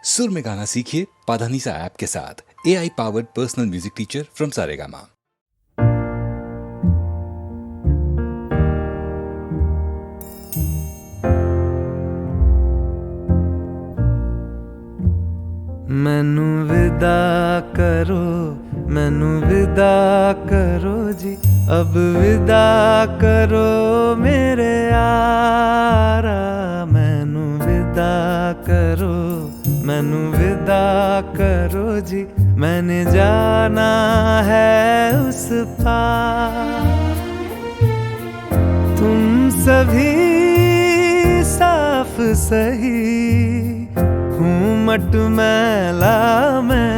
सुर में गाना सीखिए पाधानीसा ऐप के साथ। AI powered personal music teacher from Saregama. मैनू विदा करो, मैनू विदा करो जी, अब विदा करो मेरे यारा। मैनू विदा करो, मैनू विदा करो जी, मैंने जाना है उस पार। तुम सभी साफ सही, हूँ मट मैला मैं।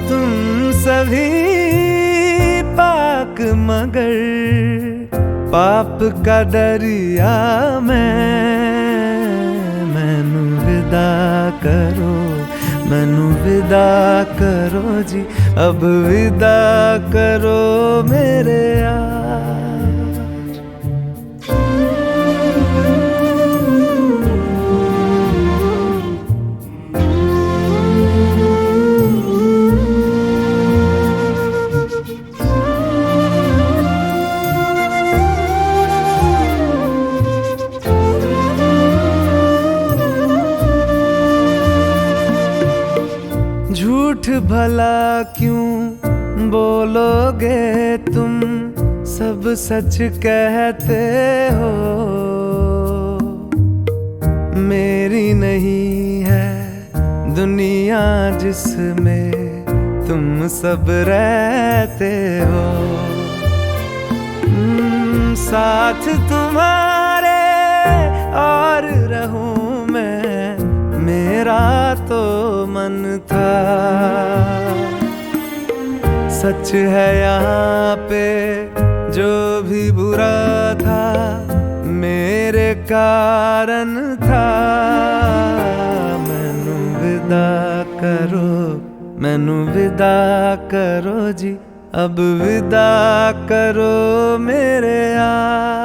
तुम सभी पाक मगर पाप का दरिया मैं। मैनू विदा करो, मैनू विदा करो जी, अब विदा करो मेरे यार। झूठ भला क्यों बोलोगे तुम, सब सच कहते हो। मेरी नहीं है दुनिया जिसमें तुम सब रहते हो। साथ तुम्हारे और रहूं मैं, मेरा तो मन था। सच है यहाँ पे जो भी बुरा था, मेरे कारण था। मैनू विदा करो, मैनू विदा करो जी, अब विदा करो मेरे यार।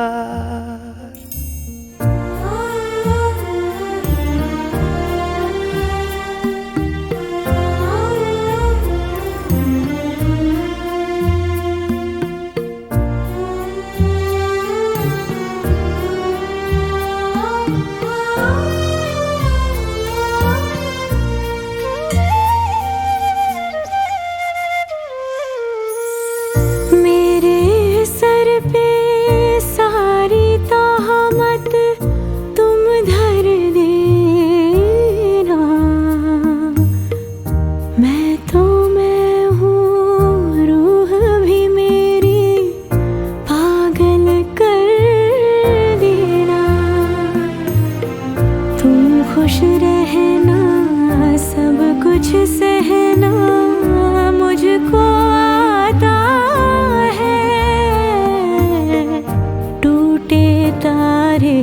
खुश रहना, सब कुछ सहना मुझको आता है। टूटे तारे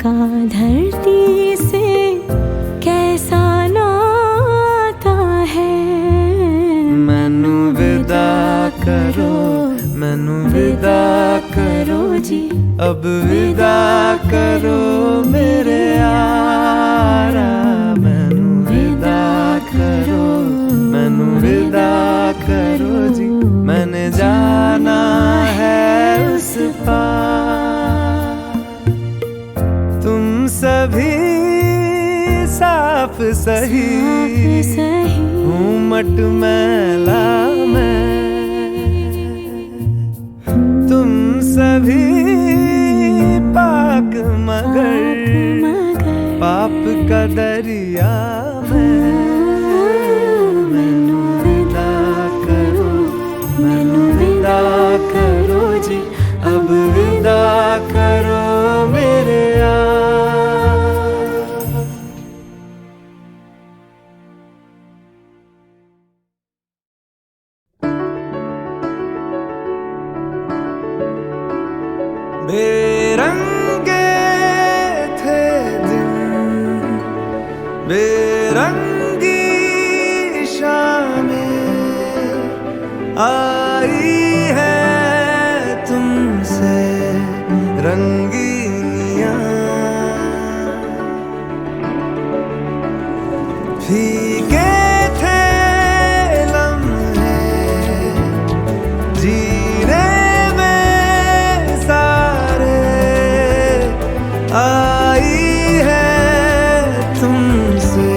का धरती से कैसा नाता है। मैनू विदा करो, मैनू विदा करो जी, अब विदा करो मेरे यारा। मैनू विदा करो, मैनू विदा करो जी, मैंने जाना है उस पार। तुम सभी साफ सही, हूँ मट मैला मैं। तुम सभी पाक मगर पाप का दरिया मैं। मैनू विदा करो, मैनू विदा करो जी, अब विदा करो मेरे यार। बेरंगे थे दिन, बेरंगी शामें आई है तुमसे रंगीनियाँ। भीगे थे लम्हे जीने में सारे, आई है तुमसे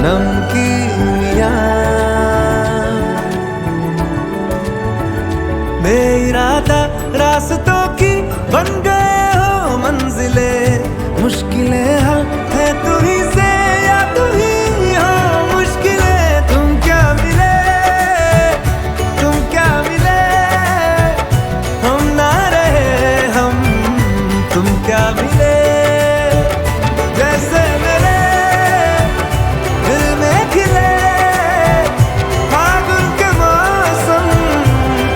नमकीनियाँ। बेइरादा रास्तों की बन गए हो मंजिलें, मुश्किलें हल है तू ही से या तू ही हो मुश्किलें। तुम क्या मिले, तुम क्या मिले, हम ना रहे हम, तुम क्या मिले। जैसे मेरे दिल में खिले फागुन के मौसम,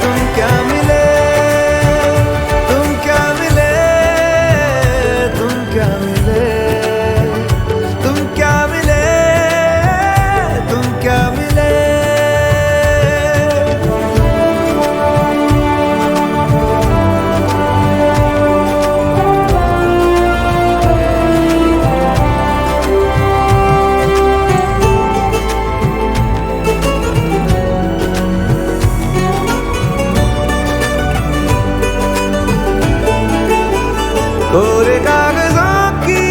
तुम क्या मिले, तुम क्या मिले, तुम क्या मिले, तुम क्या मिले, तुम क्या मिले। कोरे कागजों की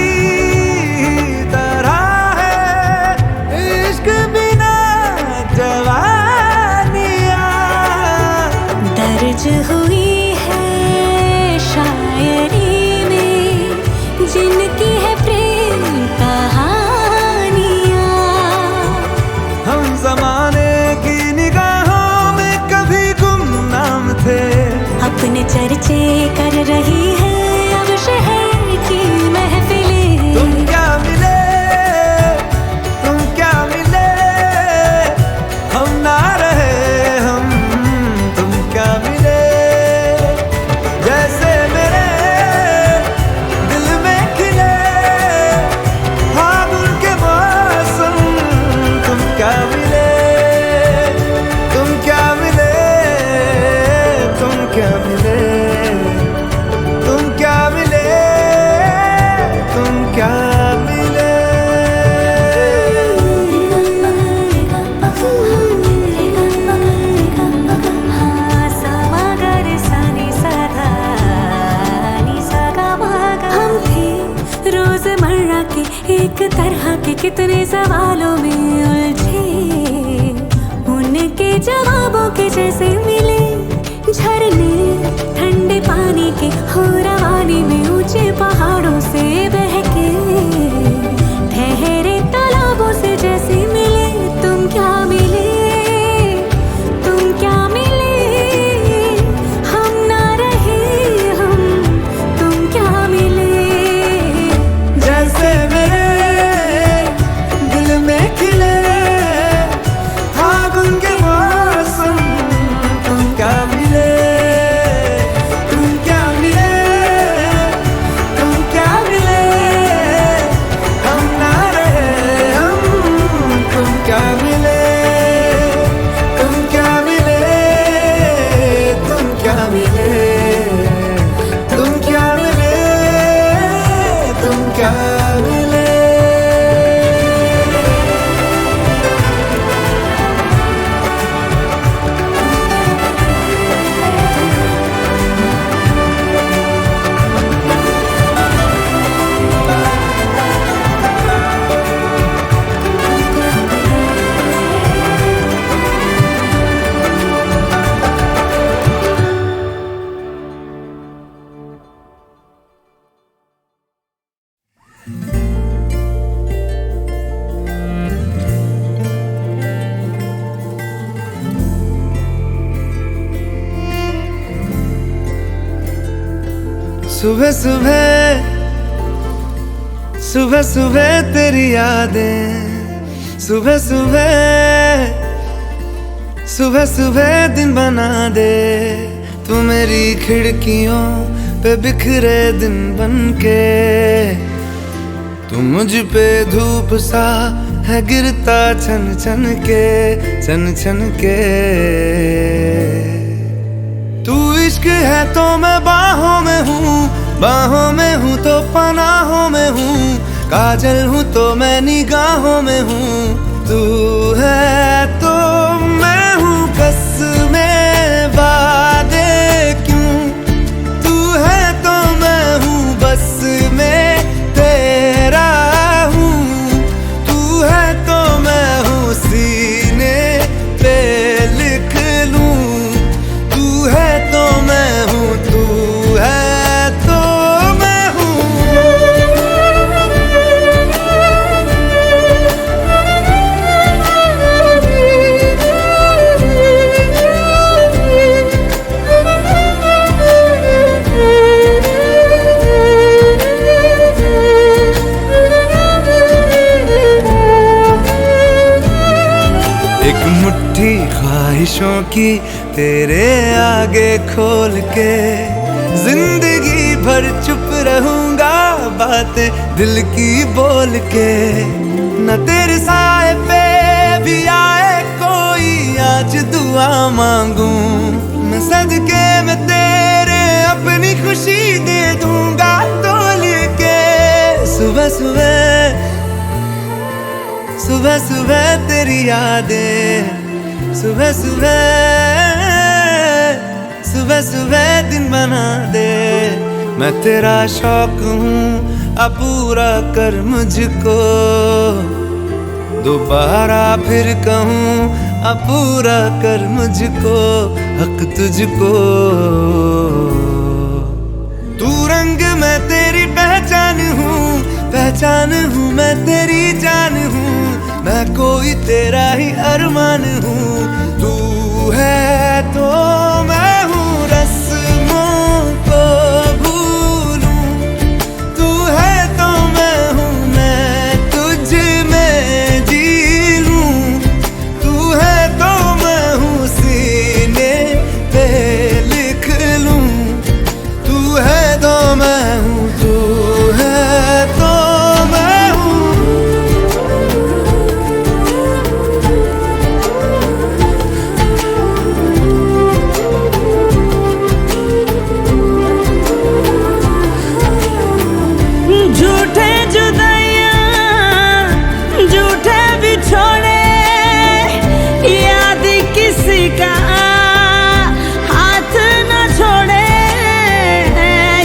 तरह है इश्क बिना जवानियाँ। दर्ज हुई है शायरी में जिनकी है प्रेम कहानियाँ। हम जमाने की निगाहों में कभी गुमनाम थे, अपने चर्चे कर रही है अब शहर की महफिलें। तुम क्या मिले, तुम क्या मिले, हम ना रहे हम, तुम क्या मिले। जैसे मेरे दिल में खिले फागुन के मौसम, तुम क्या मिले, तुम क्या मिले, तुम क्या मिले, तुम क्या मिले, तुम क्या मिले। हम थे रोजमर्रा के एक तरह के कितने सवालों में उलझे, उनके जवाबों के जैसे मिले झरने ठंडे पानी के हो रवानी में, ऊंचे पहाड़ों से बहके ठहरे तालाबों से जैसे मिले। तुम क्या मिले, तुम क्या मिले, हम ना रहे हम, तुम क्या मिले। जैसे मेरे दिल में खिले फागुन के मौसम, तुम क्या मिले, तुम क्या मिले, तुम क्या मिले, हम ना रहे हम, तुम क्या मिले, तुम क्या मिले, तुम क्या मिले, तुम क्या मिले, तुम क्या मिले। सुबह सुबह सुबह सुबह तेरी यादें, सुबह सुबह सुबह सुबह दिन बना दे। तू मेरी खिड़कियों पे बिखरे दिन बनके, तू मुझ पे धूप सा है गिरता छन छन के, छन छन के। तू इश्क है तो मैं बाहों में हूँ, बाहों में हूँ तो पनाहों में हूँ। काजल हूँ तो मैं निगाहों में हूँ, तू है तो मैं हूँ कसमें वादे क्यों, तू है तो मैं हूँ बस में तेरा हूँ, तू है तो मैं हूँ सीने पे लिख लूँ, तू है तो मैं हूँ, तू है तो मैं हूँ। एक मुट्ठी ख्वाहिशों की तेरे आगे खोल के जिंदगी भर चुप रहूंगा, बातें दिल की बोल के। न तेरे साए पे भी आए कोई आज दुआ मांगू, मैं सदके में तेरे अपनी खुशी दे दूंगा तोल के। सुबह सुबह सुबह सुबह तेरी यादें, सुबह सुबह सुबह सुबह दिन बना दे। मैं तेरा शौक हूँ अब पूरा कर मुझको, दोबारा फिर कहूँ अब पूरा कर मुझको, हक तुझको। तू रंग मैं तेरी पहचान हूँ, पहचान हूँ मैं तेरी जान हूँ, मैं कोई तेरा ही अरमान हूँ। तू है तो मैं हूँ रस्मों को भूलूं, तू है तो मैं हूँ मैं तुझ में जी लूं, तू है तो मैं हूँ सीने पे लिख लूं, तू है तो मैं हूँ, तू है तो मैं हूँ। झूठे जुदाइयां झूठे बिछोड़े, याद किसी का हाथ न छोड़े,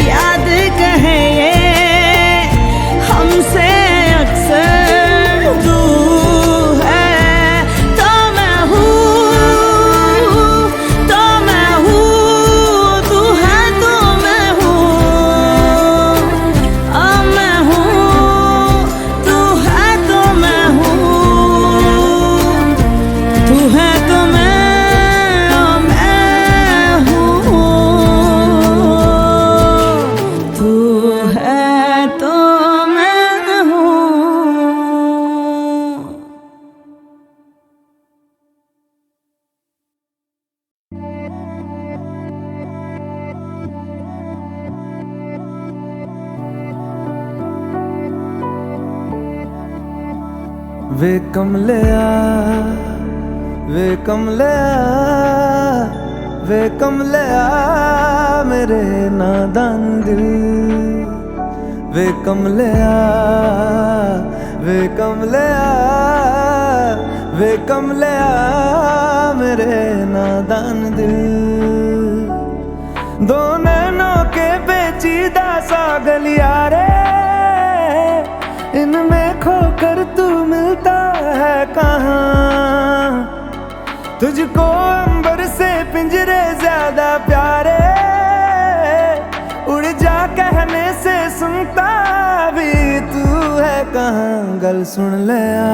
याद कहे ये हमसे अक्सर। तू है तो मैं हूँ, तो मैं हूँ, तू है तो मैं हूँ, मैं हूँ, तू है तो मैं हूँ, तू है तो मैं हूँ, तू है तो मैं हूँ। वे कमलिया वे कमलिया वे कमलिया मेरे नादान दिल, वे कमलिया वे कमलिया वे कमलिया मेरे नादान दिल। दो नैनों के पेचीदा सा गलियारे, इनमें खोकर तू मिलता है कहाँ, तुझको अंबर से पिंजरे ज्यादा प्यारे, उड़ जा कहने से सुनता भी तू है कहाँ। गल सुन ले आ,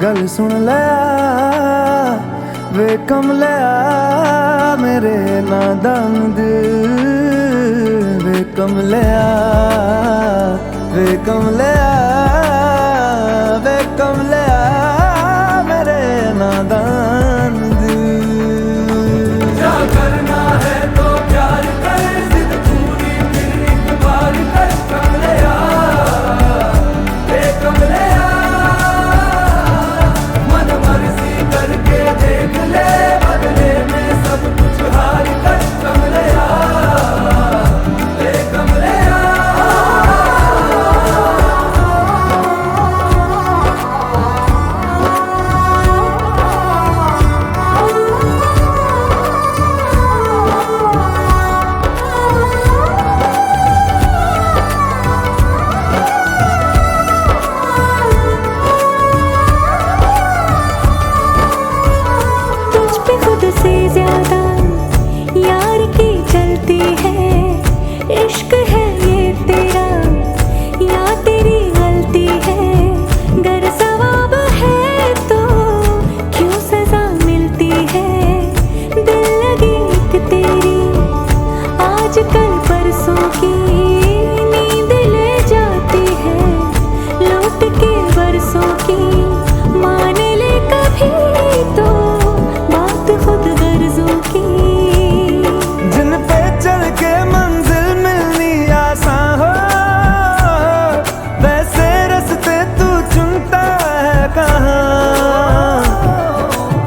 गल सुन ले आ, वे कमलिया मेरे नादान दिल, वे कमलिया वे कमलिया वे कमलिया मेरे नादान दिल। क्या करना है तो प्यार कर, जिद पूरी फिर एक बार कर कमलिया, वे कमलिया मन मर्जी करके देख ले, बदले में सब कुछ हार कर कमलिया, वे कमलिया। बरसों की, मान ले कभी तो बात खुद गर्जों की। जिन पे चल के मंजिल मिलनी आसान हो, वैसे रास्ते तू चुनता है कहाँ।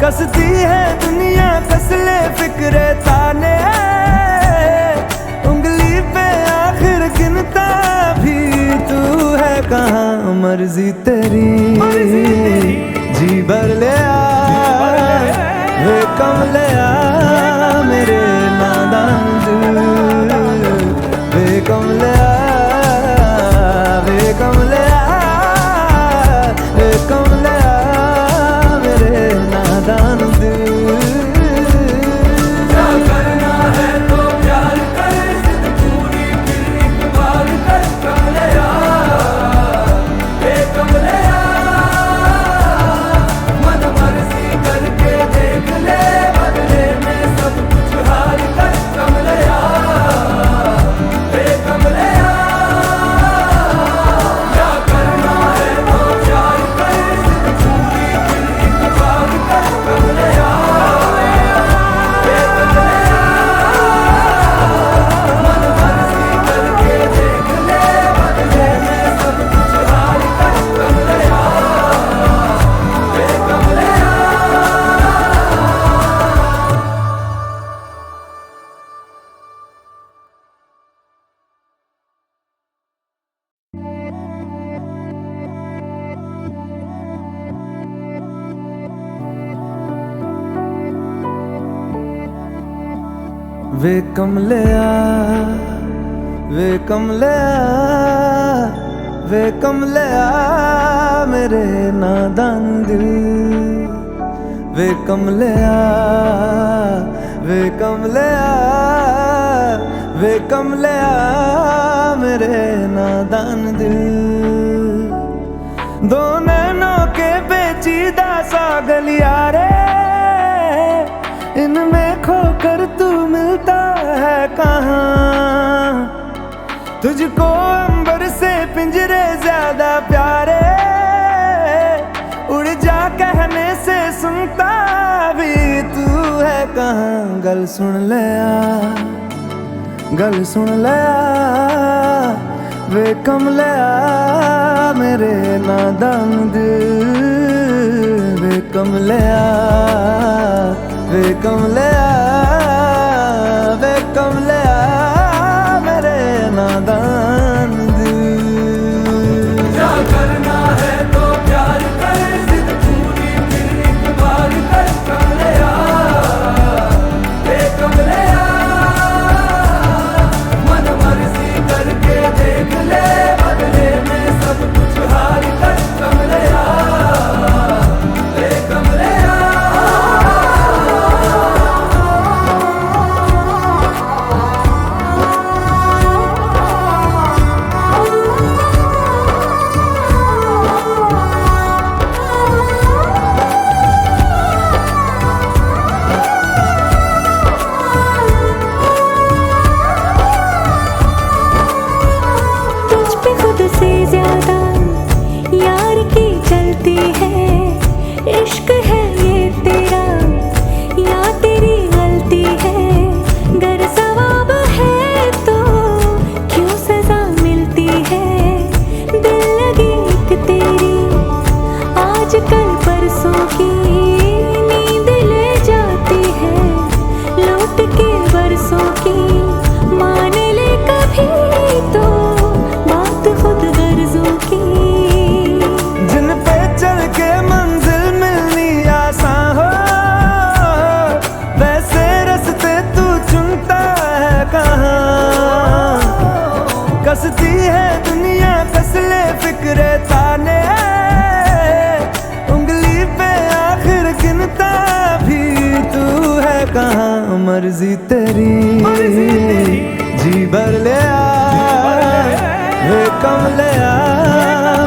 कसती है दुनिया कसले फिक्रे ताने, उंगली पे आखिर गिनता भी तू है कहाँ। मर्जी तेरी जी भर ले आ, वे कम ले आ मेरे नादान दिल। वे कम ले आ, वे कम ले आ, वे कम ले आ मेरे नादान दिल। करना है तो प्यार कर, जिद पूरी फिर एक बार कर। कम ले आ, वे कम ले आ, मन मर्जी करके देख ले, बदले में सब कुछ हार कर। कम ले आ, वे कम ले आ, क्या करना है तो प्यार कर, जिद पूरी फिर एक बार कर। कम ले आ, वे कम ले आ, मन मर्जी करके देख ले, बदले में सब कुछ हार कर। कम ले आ, वे कम ले आ। वे कमले आ, वे कमले आ, वे कमले आ मेरे नादान दिल। वे कमले आ, वे कमले आ, वे कमले आ मेरे नादान दिल। दो नैनों के पेचीदा सा गलियारे, इनमें खोकर तू मिलता है कहाँ। तुझको अंबर से पिंजरे ज्यादा प्यारे, उड़ जा कहने से सुनता भी तू है कहाँ। गल सुन ले आ, गल सुन ले आ, वे कमले आ मेरे नादान दिल। वे कमले आ, वे कमले आ, वे कमले आ मेरे नादान दिल। क्या करना है तो प्यार कर, जिद पूरी फिर एक बार कर। कमले आ, वे कमले आ, मन मर्जी करके देख ले, बदले में सब कुछ हार कर। कमले आ, वे कमले आ। तुझ पे खुद से ज्यादा यार की चलती है, इश्क है ये तेरा या तेरी गलती है। गर सवाब है तो क्यों सजा मिलती है, दिल लगी एक तेरी आज कल परसों की, नींद ले जाती है लौट के बरसों की। मान ले कभी तो बात खुद गर्जों की। जिन पे चल के मंजिल मिलनी आसान हो, वैसे रास्ते तू चुनता है कहाँ। कसती है दुनिया कसले फिक्रे ताने, उंगली पे आखिर गिनता भी तू है कहाँ। मर्जी तेरी जी भर ले आ, वे कम ले आ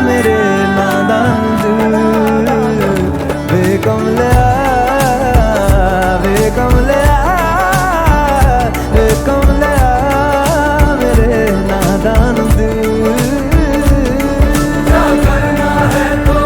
मेरे नादान दिल। वे कम ले आ, वे कम ले आ, वे कम ले आ मेरे नादान दिल। क्या करना है तो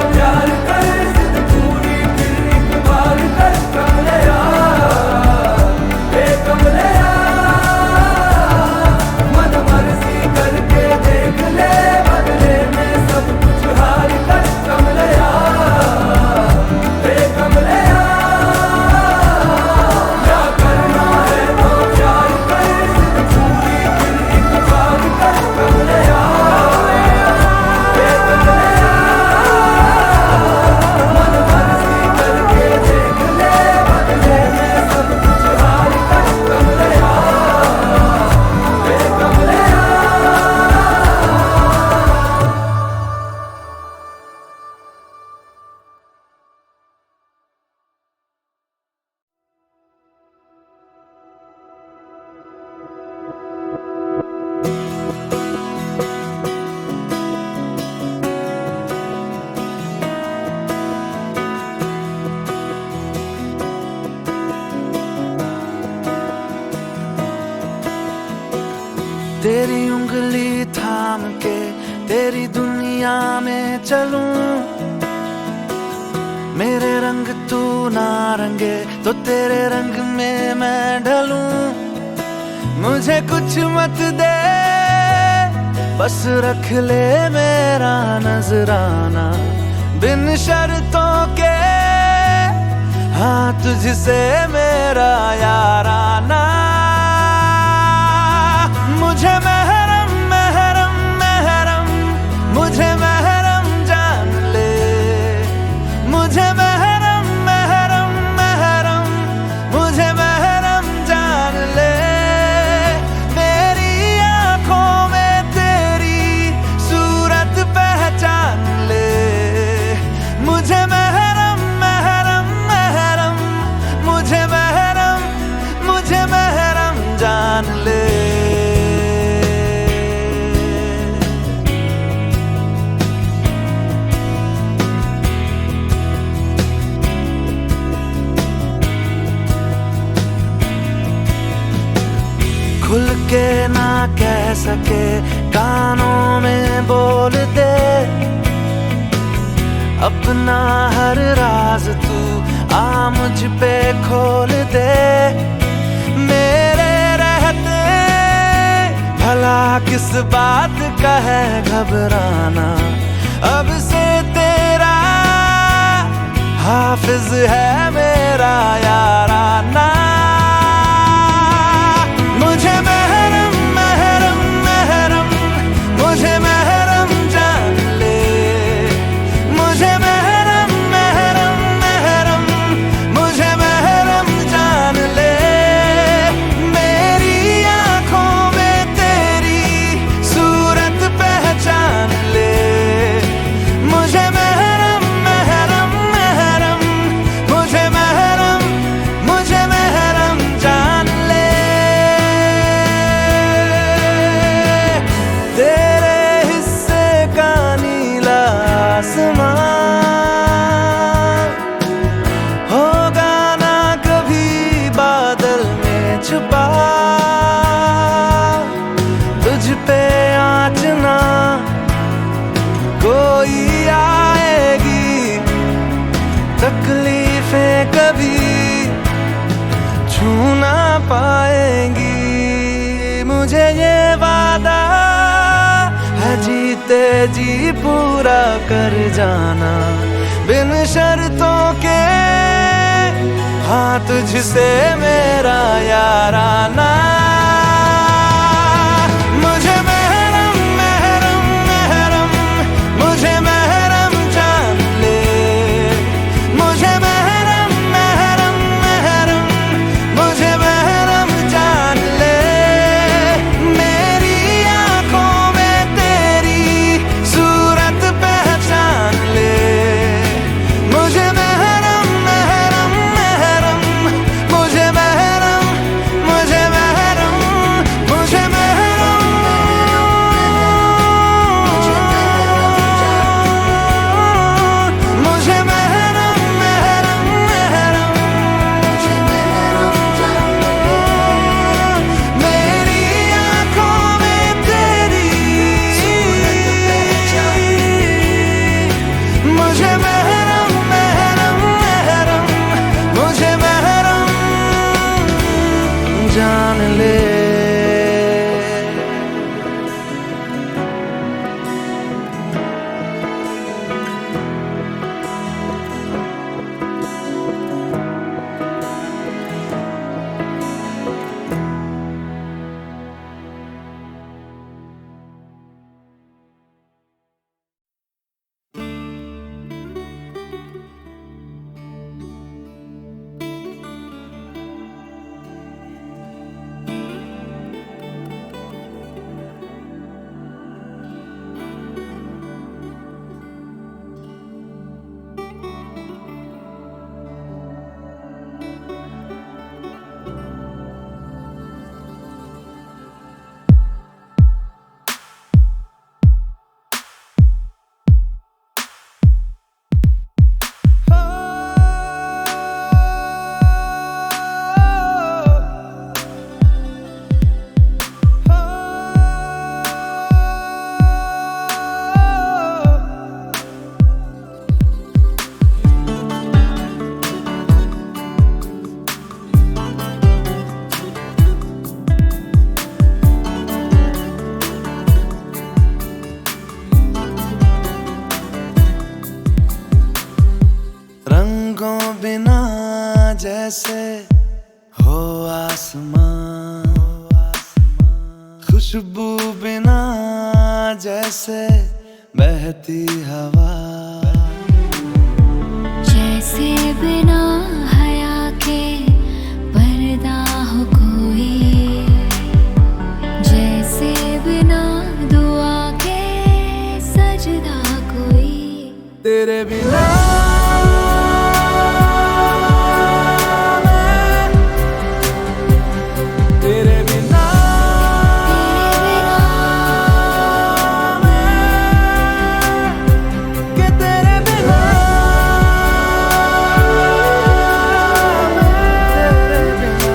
तेरी दुनिया में चलूं, मेरे रंग तू ना रंगे तो तेरे रंग में मैं ढलूं। मुझे कुछ मत दे, बस रख ले मेरा नजराना, बिन शर्तों के हाँ तुझसे मेरा याराना। मुझे महरम महरम महरम, मुझे महरम जान ले, मुझे महरम महरम महरम, मुझे महरम जान ले। मेरी आंखों में तेरी सूरत पहचान ले, मुझे महरम महरम महरम, मुझे महरम जान ले। खुल के ना कह सके कानों में बोल दे, अपना हर राज तू आ मुझ पे खोल दे। मेरे रहते भला किस बात का है घबराना, अब से तेरा हाफिज है मेरा याराना। मुझे महरम महरम महरम, मुझे महरम जान ले, मुझे महरम महरम महरम, मुझे महरम जान ले। मेरी आंखों में तेरी सूरत पहचान ले, मुझे महरम महरम महरम, मुझे महरम जान ले। तेरे हिस्से का नीला आसमां होगा ना कभी बादल में छुपा, तुझ पे आँच ना कोई आएगी, तकलीफें कभी छू ना पाएंगी। मुझे ये वादा है जीते जी पूरा कर जाना, बिन शर्तों के हाँ तुझसे मेरा याराना। मुझे महरम महरम महरम, मुझे महरम जान ले, मुझे महरम महरम महरम, मुझे महरम जान ले। मेरी आंखों में तेरी सूरत पहचान ले, मुझे महरम महरम महरम, मुझे महरम बिना जैसे हो आसमां, खुशबू बिना जैसे बहती हवा, जैसे बिना हया के पर्दा हो कोई, जैसे बिना दुआ के सजदा कोई। तेरे बिना तेरे बिना के तेरे बिना तेरे बिना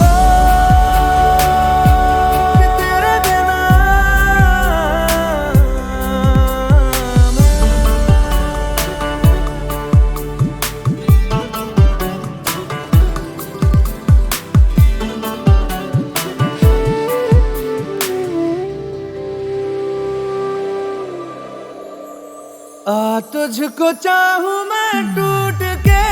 ओ के तेरे बिना आ तुझको चाहूं मैं टूट के,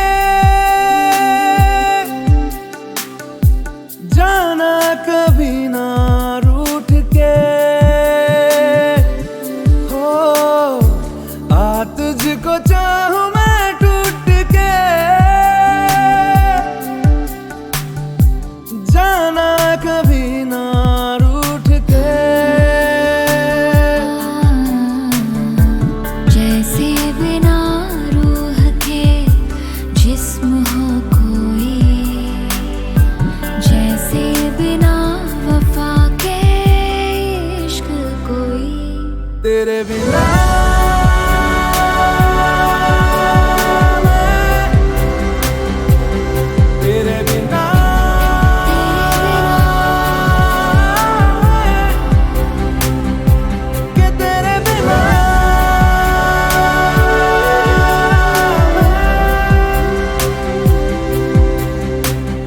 जाना कभी ना रूठ के, हो आ तुझको चाहूं मैं टूट के, जाना कभी ना रूठ के। जैसे बिना रूह के जिस्म हो कोई, जैसे बिना वफा के इश्क कोई। तेरे बिना तेरे बिना के तेरे बिना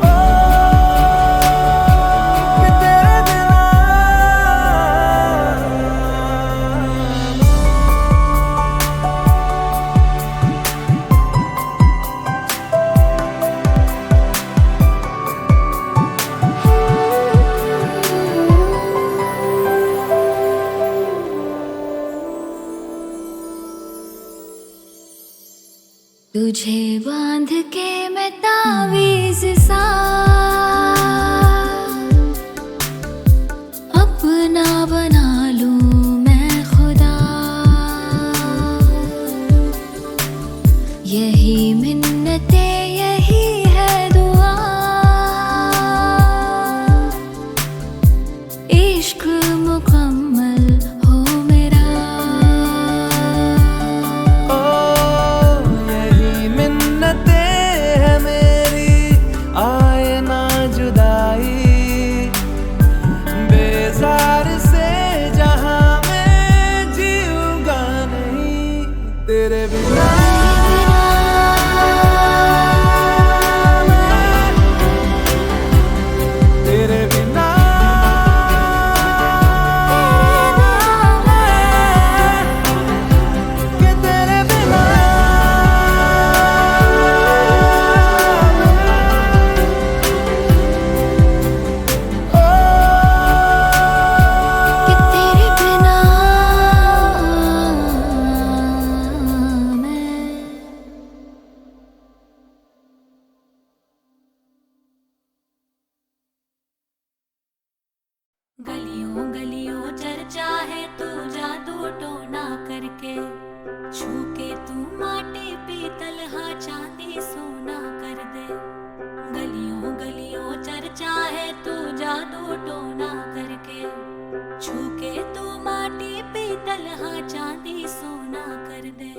ओ के तेरे बिना तुझे बांध के मैं तावीज़ सा अपना बना लूं मैं खुदा, यही मिन्नते यही है दुआ, इश्क मुकम्मल हो मेरा। ओ यही मिन्नतें है मेरी, आए ना जुदाई, बेजार से जहां मैं जीऊंगा नहीं तेरे बिना। तेरे बिना के तेरे बिना ओ कि तेरे बिना मैं। गलियों गलियों चर्चा है तू जादू टोना करके, छू के तू माटी पीतल हा चांदी सोना कर दे। गलियों गलियों चर्चा है तू जादू टोना करके, छू के तू माटी पीतल हा चांदी सोना कर दे।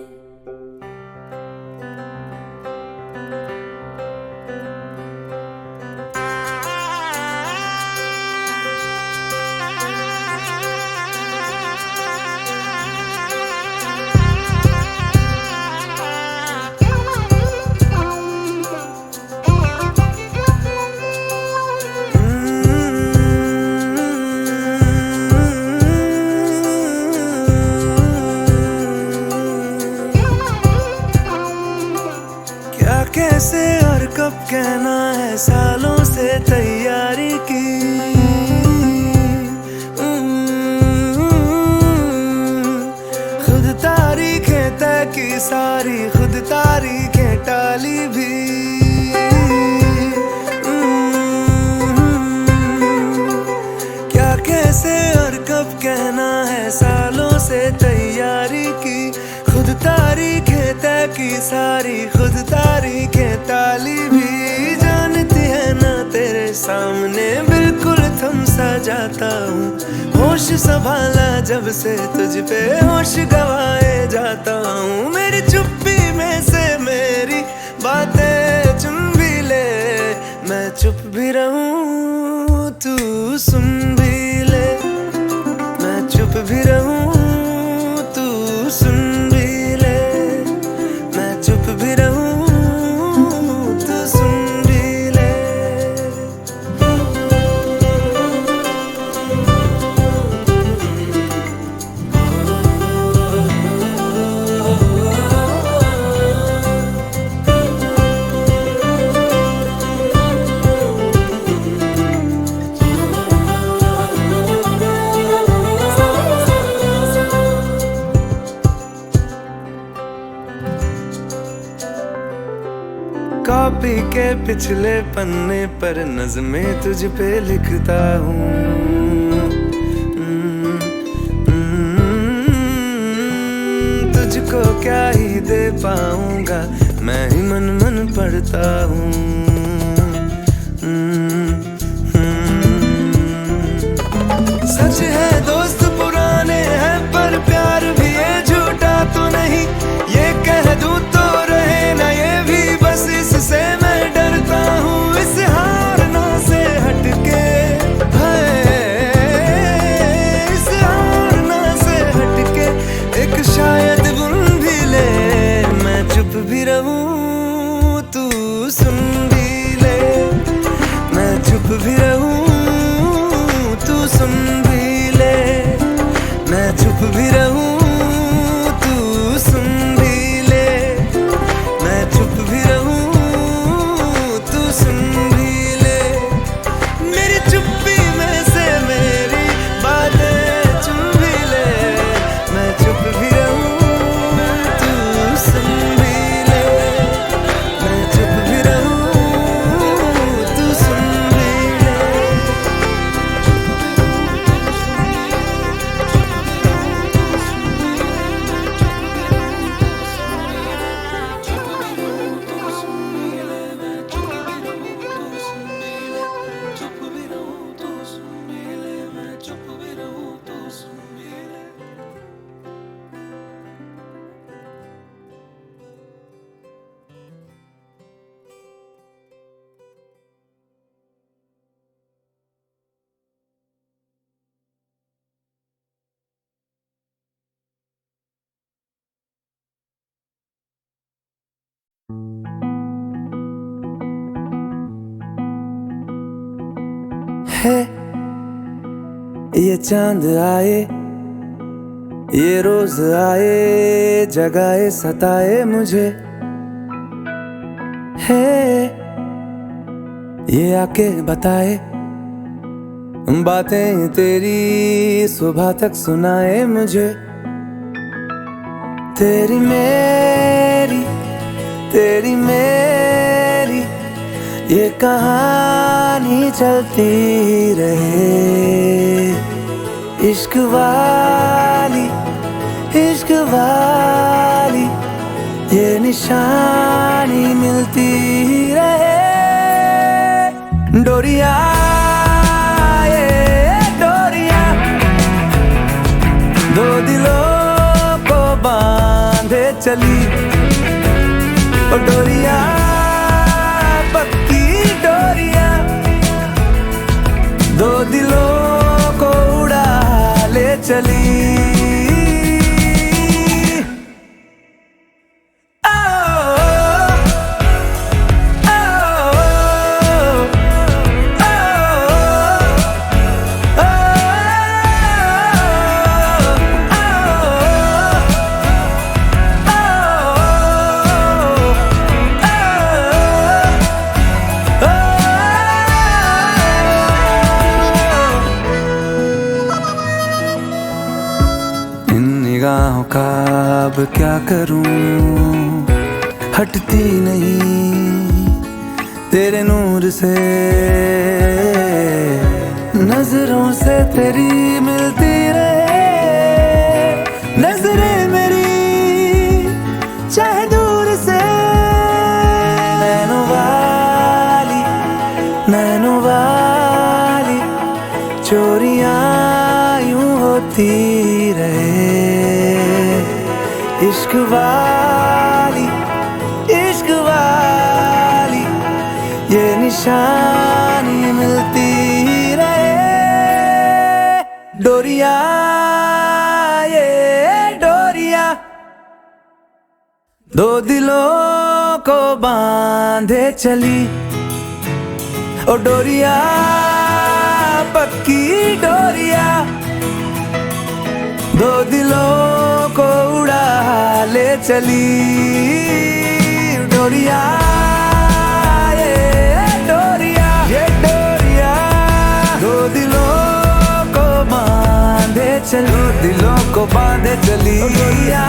कैसे और कब कहना है सालों से तैयारी की। खुद तारीखें तय की सारी, खुद तारीखें टाली भी। क्या कैसे और कब कहना है सालों से तैयारी की। खुद तारीखें तय की सारी, खुद तारीखें टाली भी। जानती है ना तेरे सामने बिल्कुल थम सा जाता हूँ। होश संभाला जब से तुझ पे होश गवाए जाता हूँ। मेरी चुप्पी में से मेरी बातें चुन भी ले। मैं चुप भी रहूँ तू सुन भी ले। मैं चुप भी रहूँ तू सुन भी ले। मैं चुप भी रहूँ तू सुन भी ले। कॉपी के पिछले पन्ने पर नज़में तुझ पे लिखता हूँ। तुझको क्या ही दे पाऊंगा, मैं ही मन मन पढ़ता हूँ। सच है दोस्त पुराने हैं पर प्यार भी है झूठा तो नहीं। ये कह दूं तो रहे ना ये भी, बस इससे मैं डरता हूँ। इस हारना से हटके इस हारना से हटके एक शायद बुन भी ले। मैं चुप भी रहूँ तू सुन भी ले। मैं चुप भी रहूँ तू सुन भी ले। मैं चुप भी रहूँ तू सुन भी ले। मैं चुप भी रहूँ तू सुन भी ले। मेरी चुप्पी में से मेरी बातें चुन भी ले। मैं चुप भी रहूँ तू सुन भी ले। मैं चुप भी रहूँ तू सुन भी ले। है ये चांद आए, ये रोज आए, जगाए सताए मुझे। है ये आके बताए बातें तेरी, सुबह तक सुनाए मुझे। तेरी मेरी ये कहानी चलती रहे। इश्क वाली ये निशानी मिलती रहे। डोरिया ये डोरिया दो दिलों को बांधे चली। ओ डोरिया पक्की डोरिया दो दिलों को उड़ा ले चली। नकाब क्या करूं, हटती नहीं तेरे नूर से, नजरों से तेरी मिलती रहे नजरें मेरी, चाहे दूर से। नैनों वाली चोरियां यूं होती रहे, इश्क वाली ये निशानी मिलती रहे। डोरिया ये डोरिया दो दिलों को बांधे चली, ओ डोरिया पक्की डोरिया दो दिलों को उड़ा ले चली। डोरिया ये डोरिया दो दिलों को बांधे चली, दिलों को बांधे चली। डोरिया